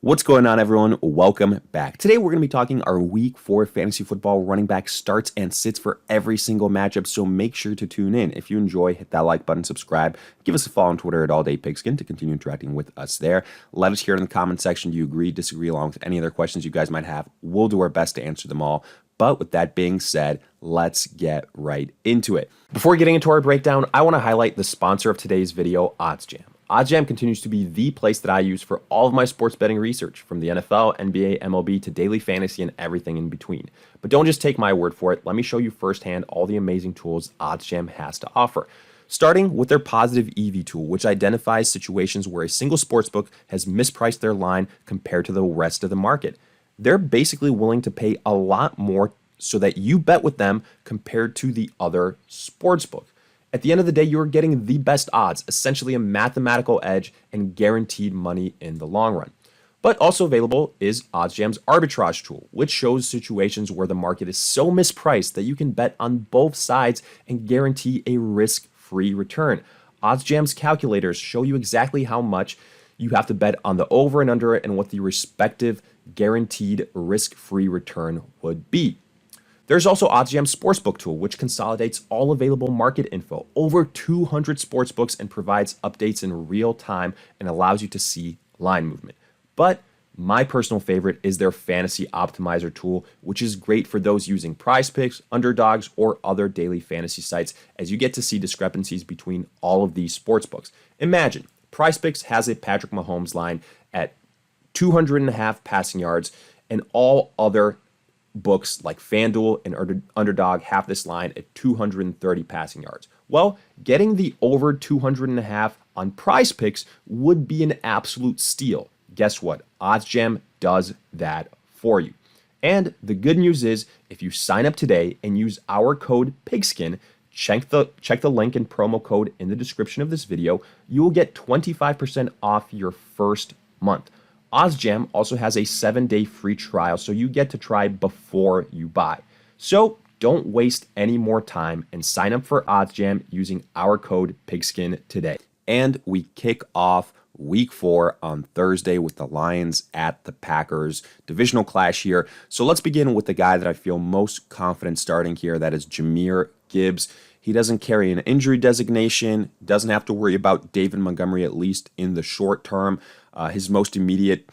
What's going on, everyone? Welcome back. Today, we're going to be talking our Week 4 fantasy football running back starts and sits for every single matchup, so make sure to tune in. If you enjoy, hit that like button, subscribe, give us a follow on Twitter at AllDayPigskin to continue interacting with us there. Let us hear in the comment section, do you agree, disagree, along with any other questions you guys might have. We'll do our best to answer them all. But with that being said, let's get right into it. Before getting into our breakdown, I want to highlight the sponsor of today's video, OddsJam. OddsJam continues to be the place that I use for all of my sports betting research, from the NFL, NBA, MLB, to daily fantasy and everything in between. But don't just take my word for it. Let me show you firsthand all the amazing tools OddsJam has to offer. Starting with their positive EV tool, which identifies situations where a single sportsbook has mispriced their line compared to the rest of the market. They're basically willing to pay a lot more so that you bet with them compared to the other sportsbook. At the end of the day, you're getting the best odds, essentially a mathematical edge and guaranteed money in the long run. But also available is OddsJam's arbitrage tool, which shows situations where the market is so mispriced that you can bet on both sides and guarantee a risk-free return. OddsJam's calculators show you exactly how much you have to bet on the over and under and what the respective guaranteed risk-free return would be. There's also OddsJam's Sportsbook tool, which consolidates all available market info, over 200 sportsbooks, and provides updates in real time and allows you to see line movement. But my personal favorite is their Fantasy Optimizer tool, which is great for those using PrizePicks, Underdogs, or other daily fantasy sites, as you get to see discrepancies between all of these sportsbooks. Imagine, PrizePicks has a Patrick Mahomes line at 200.5 passing yards, and all other books like FanDuel and Underdog have this line at 230 passing yards. Well, getting the over 200.5 on PrizePicks would be an absolute steal. Guess what? OddsJam does that for you. And the good news is, if you sign up today and use our code PIGSKIN, check the link and promo code in the description of this video, you will get 25% off your first month. OddsJam also has a 7-day free trial, so you get to try before you buy. So don't waste any more time and sign up for OddsJam using our code PIGSKIN today. And we kick off Week 4 on Thursday with the Lions at the Packers. Divisional clash here. So let's begin with the guy that I feel most confident starting here. That is Jahmyr Gibbs. He doesn't carry an injury designation, doesn't have to worry about David Montgomery, at least in the short term. His most immediate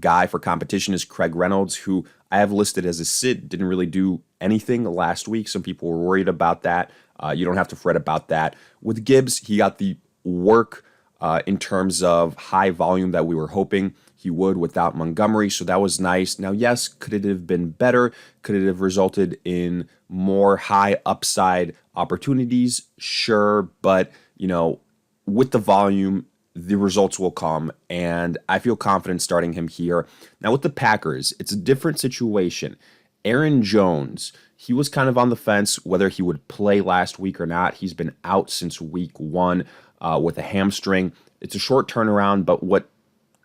guy for competition is Craig Reynolds, who I have listed as a sit. Didn't really do anything last week. Some people were worried about that. You don't have to fret about that. With Gibbs, he got the work in terms of high volume that we were hoping he would without Montgomery, so that was nice. Now, yes, could it have been better? Could it have resulted in more high upside opportunities? Sure, but, with the volume, the results will come, and I feel confident starting him here. Now, with the Packers, it's a different situation. Aaron Jones, he was kind of on the fence whether he would play last week or not. He's been out since week 1 with a hamstring. It's a short turnaround, but what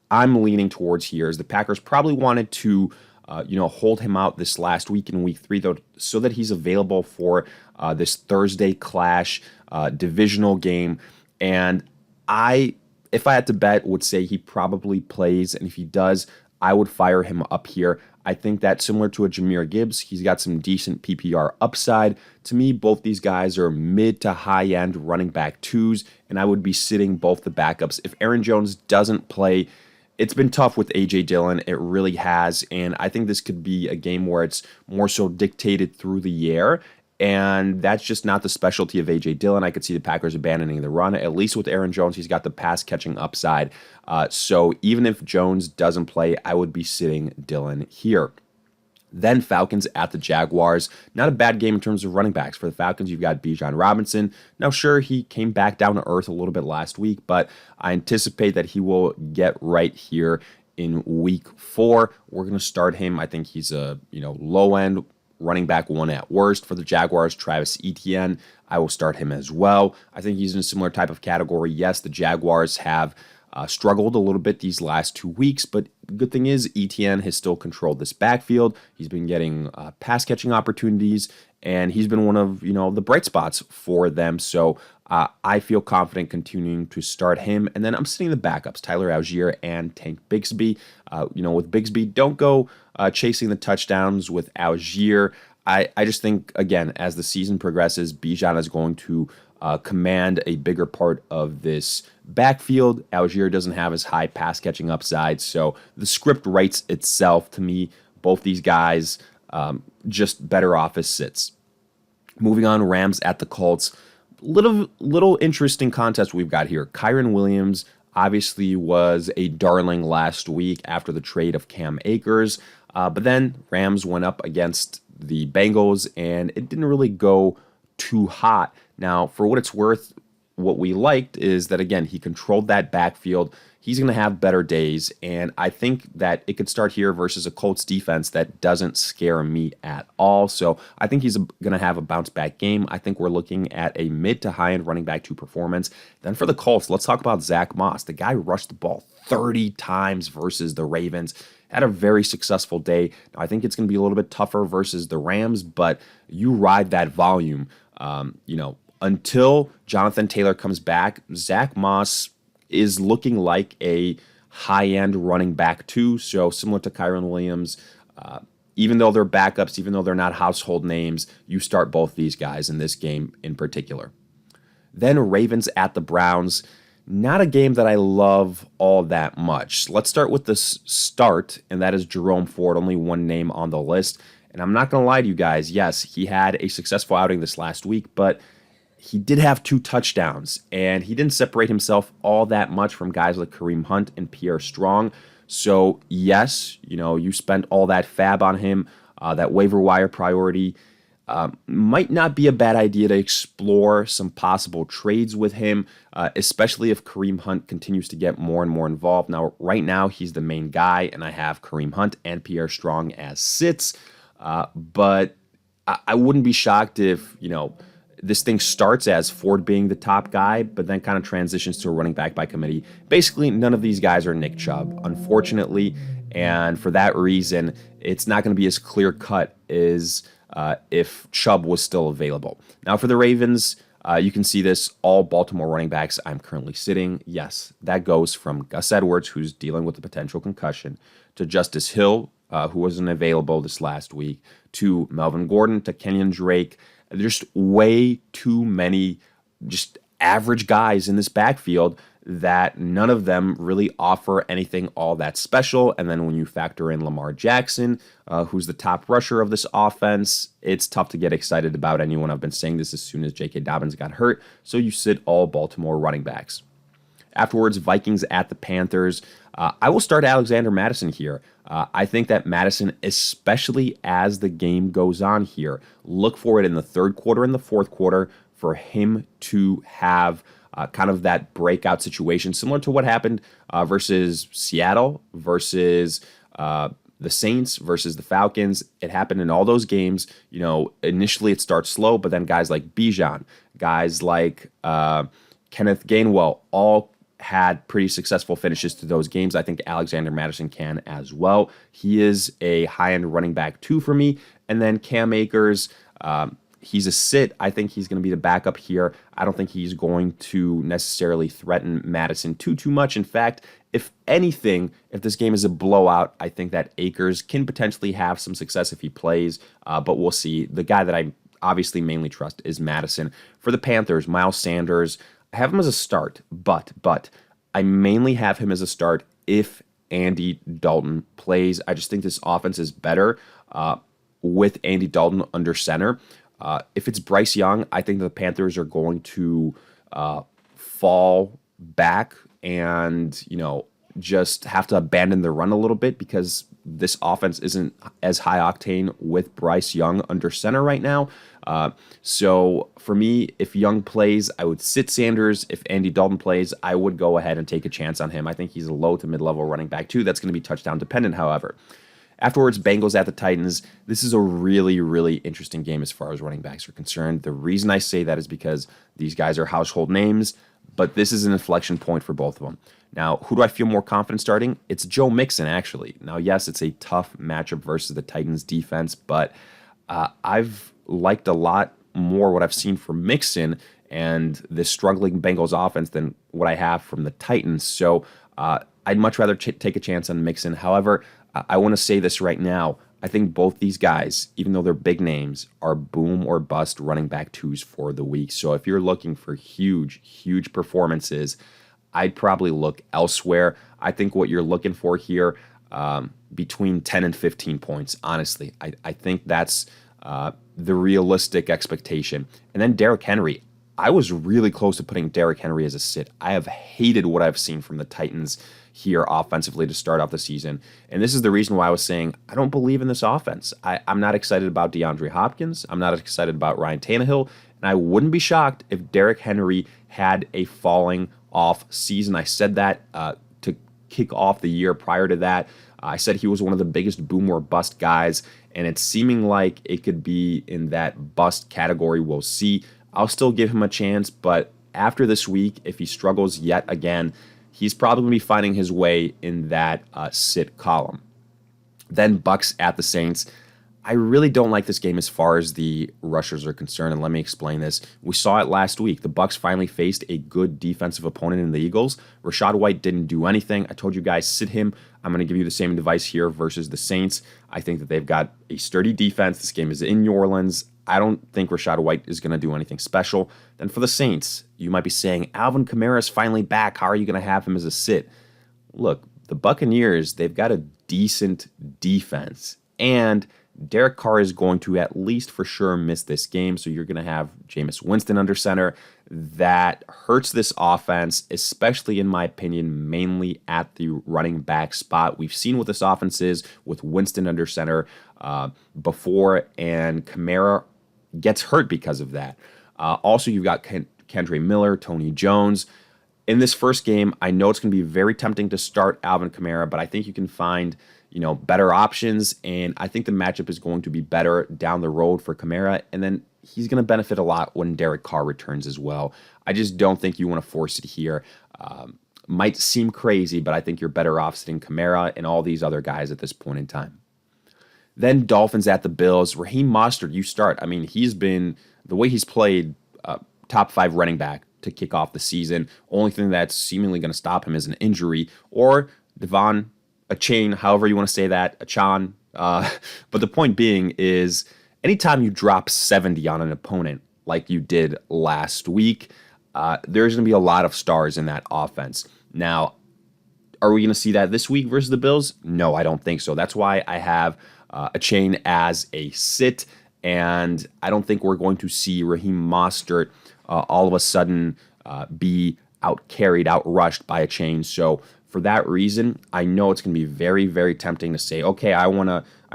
I'm leaning towards here is the Packers probably wanted to hold him out this last week in week 3, though, so that he's available for this Thursday clash divisional game. And if I had to bet, would say he probably plays, and if he does, I would fire him up here. I think that similar to a Jahmyr Gibbs, he's got some decent PPR upside. To me, both these guys are mid to high-end running back 2s, and I would be sitting both the backups. If Aaron Jones doesn't play, it's been tough with A.J. Dillon. It really has, and I think this could be a game where it's more so dictated through the air, and that's just not the specialty of A.J. Dillon. I could see the Packers abandoning the run. At least with Aaron Jones, he's got the pass-catching upside. So even if Jones doesn't play, I would be sitting Dillon here. Then Falcons at the Jaguars. Not a bad game in terms of running backs. For the Falcons, you've got Bijan Robinson. Now, sure, he came back down to earth a little bit last week, but I anticipate that he will get right here in week 4. We're going to start him. I think he's a low-end running back 1 at worst. For the Jaguars, Travis Etienne, I will start him as well. I think he's in a similar type of category. Yes, the Jaguars have struggled a little bit these last 2 weeks, but the good thing is Etienne has still controlled this backfield. He's been getting pass-catching opportunities, and he's been one of the bright spots for them. So I feel confident continuing to start him. And then I'm sitting the backups, Tyler Algier and Tank Bigsby. With Bigsby, don't go chasing the touchdowns with Algier. I just think, again, as the season progresses, Bijan is going to command a bigger part of this backfield. Algier doesn't have as high pass catching upside, so the script writes itself to me. Both these guys just better off as sits. Moving on, Rams at the Colts. Little interesting contest we've got here. Kyren Williams obviously was a darling last week after the trade of Cam Akers, but then Rams went up against the Bengals, and it didn't really go too hot. Now, for what it's worth, what we liked is that, again, he controlled that backfield. He's going to have better days, and I think that it could start here versus a Colts defense that doesn't scare me at all. So I think he's going to have a bounce-back game. I think we're looking at a mid to high-end running back 2 performance. Then for the Colts, let's talk about Zach Moss. The guy rushed the ball 30 times versus the Ravens. Had a very successful day. Now, I think it's going to be a little bit tougher versus the Rams, but you ride that volume. Until Jonathan Taylor comes back, Zach Moss is looking like a high-end running back too. So similar to Kyren Williams, even though they're backups, even though they're not household names, you start both these guys in this game in particular. Then Ravens at the Browns. Not a game that I love all that much. Let's start with the start, and that is Jerome Ford, only one name on the list. And I'm not going to lie to you guys. Yes, he had a successful outing this last week, but he did have 2 touchdowns, and he didn't separate himself all that much from guys like Kareem Hunt and Pierre Strong. So, yes, you spent all that fab on him, that waiver wire priority. Might not be a bad idea to explore some possible trades with him, especially if Kareem Hunt continues to get more and more involved. Now, right now, he's the main guy, and I have Kareem Hunt and Pierre Strong as sits. But I wouldn't be shocked if, this thing starts as Ford being the top guy, but then kind of transitions to a running back by committee. Basically, none of these guys are Nick Chubb, unfortunately. And for that reason, it's not going to be as clear cut as if Chubb was still available. Now, for the Ravens, you can see this, all Baltimore running backs I'm currently sitting. Yes, that goes from Gus Edwards, who's dealing with a potential concussion, to Justice Hill, who wasn't available this last week, to Melvin Gordon, to Kenyon Drake. There's way too many just average guys in this backfield that none of them really offer anything all that special. And then when you factor in Lamar Jackson, who's the top rusher of this offense, it's tough to get excited about anyone. I've been saying this as soon as J.K. Dobbins got hurt. So you sit all Baltimore running backs. Afterwards, Vikings at the Panthers. I will start Alexander Mattison here. I think that Mattison, especially as the game goes on here, look for it in the third quarter and the fourth quarter for him to have kind of that breakout situation, similar to what happened versus Seattle, versus the Saints, versus the Falcons. It happened in all those games. Initially it starts slow, but then guys like Bijan, guys like Kenneth Gainwell, all had pretty successful finishes to those games. I think Alexander Mattison can as well. He is a high-end running back too for me. And then Cam Akers, he's a sit. I think he's going to be the backup here. I don't think he's going to necessarily threaten Mattison too much. In fact, if anything, if this game is a blowout, I think that Akers can potentially have some success if he plays, but we'll see. The guy that I obviously mainly trust is Mattison. For the Panthers, Miles Sanders, I have him as a start, but I mainly have him as a start if Andy Dalton plays. I just think this offense is better with Andy Dalton under center. If it's Bryce Young, I think the Panthers are going to fall back and, just have to abandon the run a little bit because this offense isn't as high octane with Bryce Young under center right now. So for me, if Young plays, I would sit Sanders. If Andy Dalton plays, I would go ahead and take a chance on him. I think he's a low to mid-level running back too. That's going to be touchdown dependent, however. Afterwards, Bengals at the Titans. This is a really, really interesting game as far as running backs are concerned. The reason I say that is because these guys are household names, but this is an inflection point for both of them. Now, who do I feel more confident starting? It's Joe Mixon, actually. Now, yes, it's a tough matchup versus the Titans defense, but I've liked a lot more what I've seen from Mixon and this struggling Bengals offense than what I have from the Titans. So I'd much rather take a chance on Mixon. However, I want to say this right now. I think both these guys, even though they're big names, are boom or bust running back twos for the week. So if you're looking for huge performances, I'd probably look elsewhere. I think what you're looking for here, between 10 and 15 points, honestly. I think that's the realistic expectation. And then Derrick Henry. I was really close to putting Derrick Henry as a sit. I have hated what I've seen from the Titans here offensively to start off the season. And this is the reason why I was saying I don't believe in this offense. I'm not excited about DeAndre Hopkins. I'm not excited about Ryan Tannehill. And I wouldn't be shocked if Derrick Henry had a falling off season. I said that to kick off the year. Prior to that, I said he was one of the biggest boom or bust guys. And it's seeming like it could be in that bust category. We'll see. I'll still give him a chance, but after this week, if he struggles yet again, he's probably going to be finding his way in that sit column. Then Bucs at the Saints. I really don't like this game as far as the rushers are concerned, and let me explain this. We saw it last week. The Bucs finally faced a good defensive opponent in the Eagles. Rachaad White didn't do anything. I told you guys, sit him. I'm going to give you the same advice here versus the Saints. I think that they've got a sturdy defense. This game is in New Orleans. I don't think Rachaad White is going to do anything special. Then for the Saints, you might be saying, Alvin Kamara is finally back. How are you going to have him as a sit? Look, the Buccaneers, they've got a decent defense. And Derek Carr is going to at least for sure miss this game. So you're going to have Jameis Winston under center. That hurts this offense, especially in my opinion, mainly at the running back spot. We've seen what this offense is with Winston under center before, and Kamara gets hurt because of that. Also, you've got Kendre Miller, Tony Jones. In this first game, I know it's going to be very tempting to start Alvin Kamara, but I think you can find better options, and I think the matchup is going to be better down the road for Kamara, and then he's going to benefit a lot when Derek Carr returns as well. I just don't think you want to force it here. Might seem crazy, but I think you're better off sitting Kamara and all these other guys at this point in time. Then Dolphins at the Bills. Raheem Mostert, you start. I mean, he's been, the way he's played, top 5 running back to kick off the season. Only thing that's seemingly going to stop him is an injury, or a chain, however you want to say that, a Chan. But the point being is, anytime you drop 70 on an opponent like you did last week, there's going to be a lot of stars in that offense. Now, are we going to see that this week versus the Bills? No, I don't think so. That's why I have a chain as a sit, and I don't think we're going to see Raheem Mostert all of a sudden be outrushed by a chain. So for that reason, I know it's going to be very, very tempting to say, okay,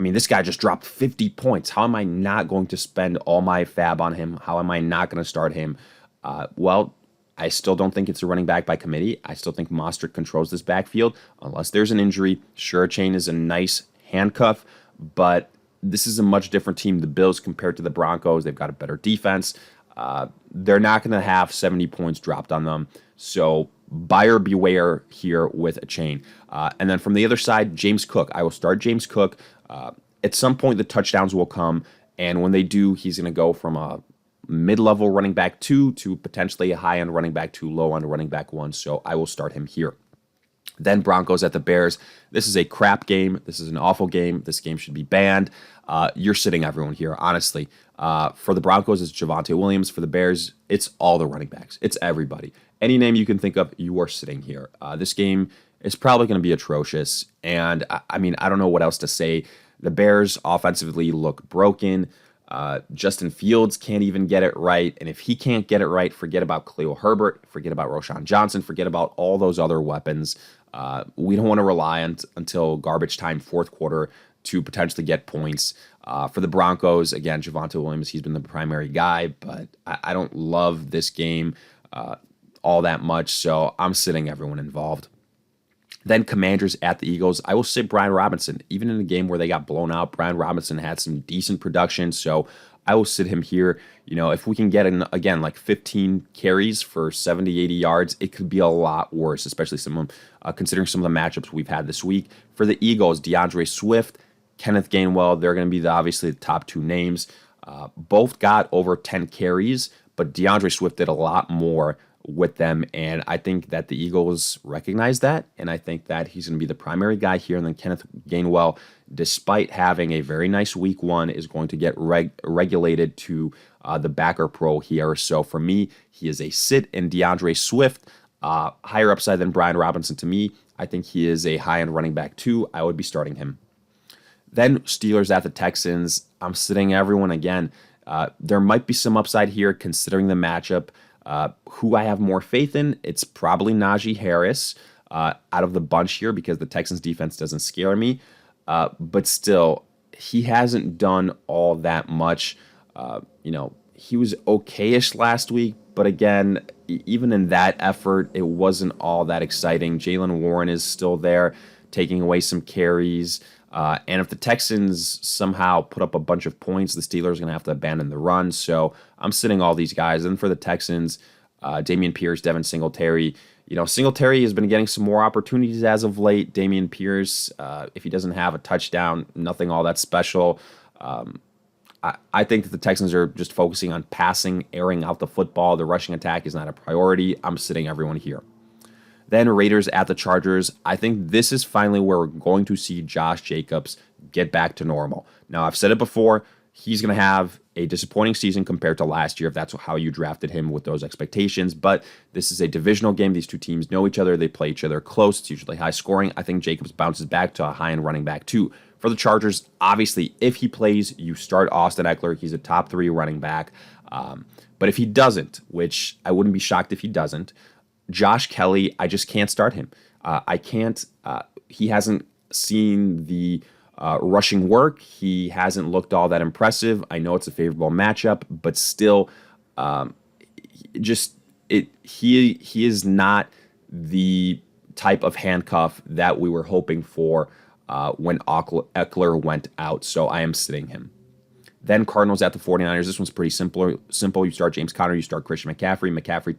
this guy just dropped 50 points. How am I not going to spend all my fab on him? How am I not going to start him? Well, I still don't think it's a running back by committee. I still think Mostert controls this backfield. Unless there's an injury, sure, a chain is a nice handcuff, but this is a much different team, the Bills, compared to the Broncos. They've got a better defense. They're not going to have 70 points dropped on them. So buyer beware here with a chain. And then from the other side, James Cook. I will start James Cook. At some point, the touchdowns will come. And when they do, he's going to go from a mid-level running back 2 to potentially a high-end running back 2, low-end running back 1. So I will start him here. Then Broncos at the Bears. This is a crap game. This is an awful game. This game should be banned. You're sitting everyone here, honestly. For the Broncos, it's Javonte Williams. For the Bears, it's all the running backs. It's everybody. Any name you can think of, you are sitting here. This game is probably going to be atrocious. And, I don't know what else to say. The Bears offensively look broken. Justin Fields can't even get it right. And if he can't get it right, forget about Khalil Herbert, forget about Roschon Johnson, forget about all those other weapons. We don't want to rely until garbage time, fourth quarter, to potentially get points. For the Broncos, again, Javonte Williams, he's been the primary guy, but I don't love this game all that much, so I'm sitting everyone involved. Then Commanders at the Eagles. I will sit Brian Robinson. Even in a game where they got blown out, Brian Robinson had some decent production, so I will sit him here. If we can get in, again, like 15 carries for 70, 80 yards, it could be a lot worse, especially considering some of the matchups we've had this week. For the Eagles, DeAndre Swift, Kenneth Gainwell, they're going to be obviously the top 2 names. Both got over 10 carries, but DeAndre Swift did a lot more with them, and I think that the Eagles recognize that, and I think that he's going to be the primary guy here, and then Kenneth Gainwell, despite having a very nice week one, is going to get regulated to the backer pro here. So for me, he is a sit, and DeAndre Swift, higher upside than Brian Robinson to me. I think he is a high-end running back too. I would be starting him. Then Steelers at the Texans. I'm sitting everyone again. There might be some upside here considering the matchup. Who I have more faith in, it's probably Najee Harris out of the bunch here because the Texans defense doesn't scare me. But still, he hasn't done all that much. He was okay-ish last week, but again, even in that effort, it wasn't all that exciting. Jaylen Warren is still there, taking away some carries. And if the Texans somehow put up a bunch of points, the Steelers are going to have to abandon the run. So I'm sitting all these guys. And for the Texans, Dameon Pierce, Devin Singletary. Singletary has been getting some more opportunities as of late. Dameon Pierce, if he doesn't have a touchdown, nothing all that special. I think that the Texans are just focusing on passing, airing out the football. The rushing attack is not a priority. I'm sitting everyone here. Then Raiders at the Chargers. I think this is finally where we're going to see Josh Jacobs get back to normal. Now, I've said it before. He's going to have a disappointing season compared to last year if that's how you drafted him with those expectations. But this is a divisional game. These two teams know each other. They play each other close. It's usually high scoring. I think Jacobs bounces back to a high-end running back too. For the Chargers, obviously, if he plays, you start Austin Eckler. He's a top 3 running back. But if he doesn't, which I wouldn't be shocked if he doesn't, Josh Kelly, I just can't start him. I can't. He hasn't seen the rushing work. He hasn't looked all that impressive. I know it's a favorable matchup, but still, he is not the type of handcuff that we were hoping for when Eckler went out. So I am sitting him. Then Cardinals at the 49ers. This one's pretty simple. You start James Conner. You start Christian McCaffrey.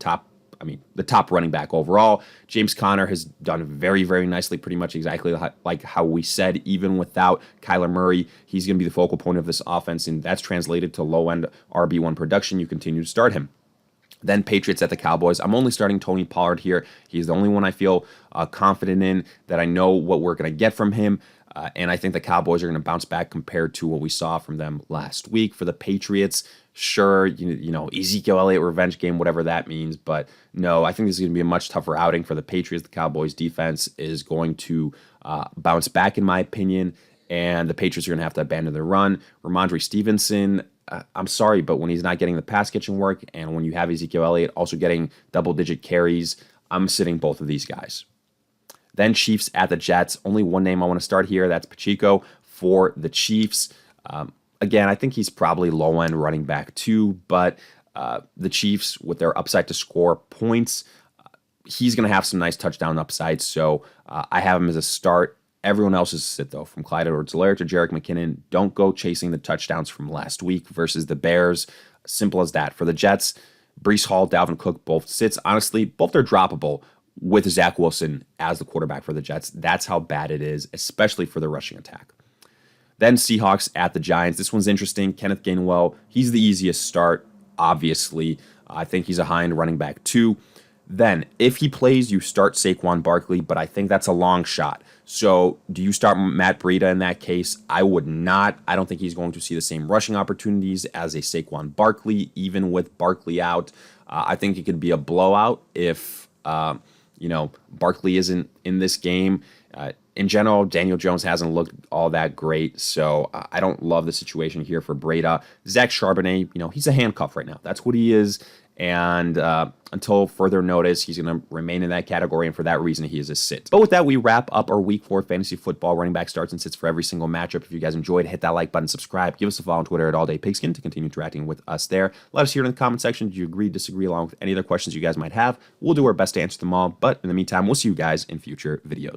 The top running back overall. James Conner has done very, very nicely, pretty much exactly like how we said. Even without Kyler Murray, he's going to be the focal point of this offense, and that's translated to low-end RB1 production. You continue to start him. Then Patriots at the Cowboys. I'm only starting Tony Pollard here. He's the only one I feel confident in, that I know what we're going to get from him. And I think the Cowboys are going to bounce back compared to what we saw from them last week. For the Patriots, sure, Ezekiel Elliott revenge game, whatever that means. But no, I think this is going to be a much tougher outing for the Patriots. The Cowboys defense is going to bounce back, in my opinion. And the Patriots are going to have to abandon their run. Ramondre Stevenson, I'm sorry, but when he's not getting the pass catching work, and when you have Ezekiel Elliott also getting double-digit carries, I'm sitting both of these guys. Then Chiefs at the Jets. Only one name I want to start here. That's Pacheco for the Chiefs. Again, I think he's probably low-end running back too, but the Chiefs, with their upside to score points, he's going to have some nice touchdown upside, so I have him as a start. Everyone else is a sit, though, from Clyde Edwards-Helaire to Jerick McKinnon. Don't go chasing the touchdowns from last week versus the Bears. Simple as that. For the Jets, Breece Hall, Dalvin Cook, both sits. Honestly, both are droppable with Zach Wilson as the quarterback for the Jets. That's how bad it is, especially for the rushing attack. Then Seahawks at the Giants. This one's interesting. Kenneth Gainwell, he's the easiest start, obviously. I think he's a high-end running back too. Then, if he plays, you start Saquon Barkley, but I think that's a long shot. So, do you start Matt Breida in that case? I would not. I don't think he's going to see the same rushing opportunities as a Saquon Barkley, even with Barkley out. I think it could be a blowout if, Barkley isn't in this game. In general, Daniel Jones hasn't looked all that great, so I don't love the situation here for Breida. Zach Charbonnet, he's a handcuff right now. That's what he is. And until further notice, he's going to remain in that category, and for that reason, he is a sit. But with that, we wrap up our Week 4 fantasy football running back starts and sits for every single matchup. If you guys enjoyed, hit that like button, subscribe, give us a follow on Twitter at AllDayPigskin to continue interacting with us there. Let us hear in the comment section, do you agree, disagree, along with any other questions you guys might have. We'll do our best to answer them all, but in the meantime, we'll see you guys in future videos.